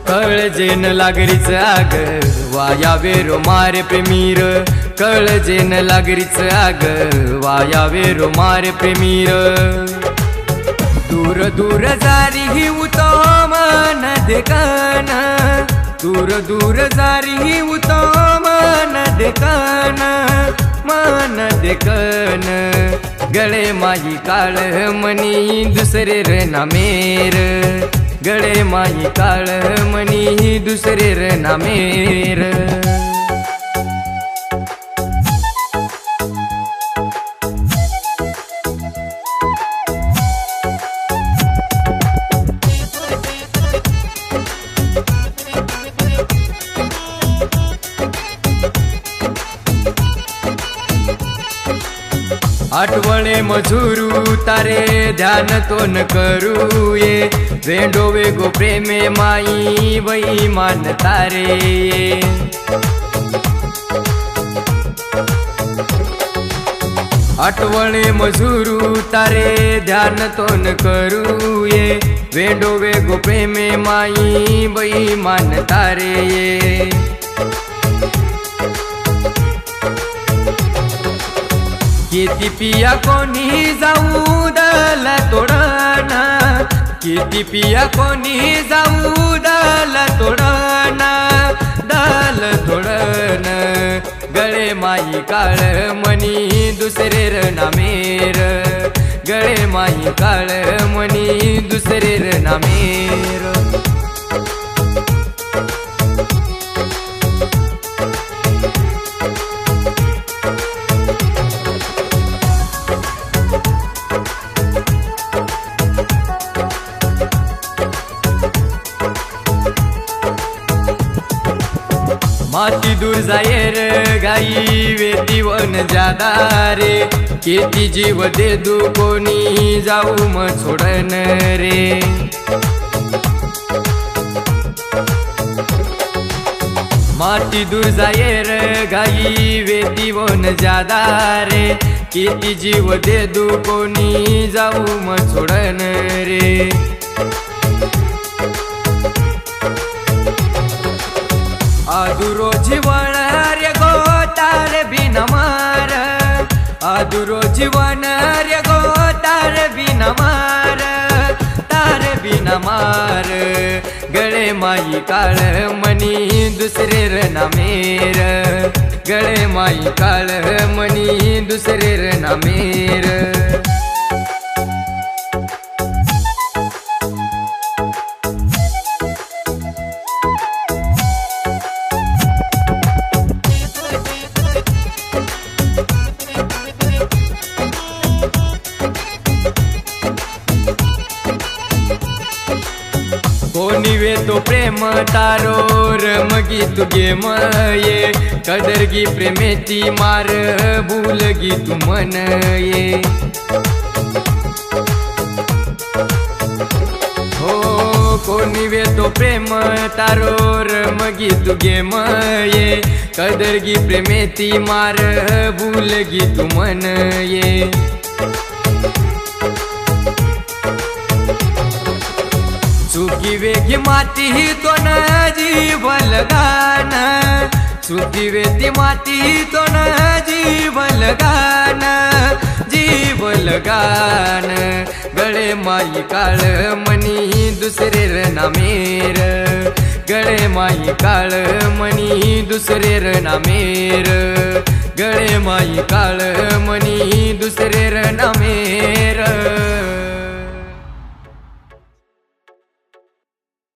कळजेन लागरीच आग वायावे रो मारे प्रेमीर, कळजेन लागरीच आग वायावे रो मारे प्रेमीर। दूर दूर जारी ही उतो मन देखन, दूर दूर जारी ही उतो मन देखन, मन देखन। गळे माही काळ मनी दुसरे र नामेर, गळे माही काळ मनी दुसरे र नामेर। आठवणे मजुरू तारे ध्यान तो न करू ये, वेंडो वेगो प्रेमे माई वही मान तारे ये। आठवणे मजुरू तारे ध्यान तो न करू ये, वेंडो वेगो प्रेमे माई वही मान तारे ये। किती पिया कोणी जाऊ दल तोडण, किती पिया कोणी जाऊ दल तोडण, दल तोडण। गळे माई काळ मनी दुसरे र नामेर, गळे माई काळ मनी दुसरे र नामेर। माती दूर जाये रे गाई वेती वन जादा रे, केती जीव दे दू कोणी जाऊ म सोडन रे। माती दूर जाये रे गाई वेती वन जादा रे, केती जीव दे दू कोणी जाऊ म सोडन रे। आदुरो जीवन रे गोतार बिना मार, आदुरो जीवन रे गोतार बिना मार, तार बिना मार। गळे माई काळ मनी दुसरे र नामेर, गळे माई काळ मनी दुसरे र नामेर। कोणी वे तो प्रेम तारो रमगी तू गेम ये, कदरगी प्रेमेती मार भूलगी तू मन ये। हो कोणी वे तो प्रेम तारो रमगी तू गेम ये, कदरगी प्रेमेती मार भूलगी तू मन ये। सुखी वेगी माती तो न जीव लगान, सुखी वेती माती तो न जीव लगान, जीव लगान। गळे माई काळ मनी दुसरे र नामेर, गळे माई काळ मनी दुसरे र नामेर, गळे माई काळ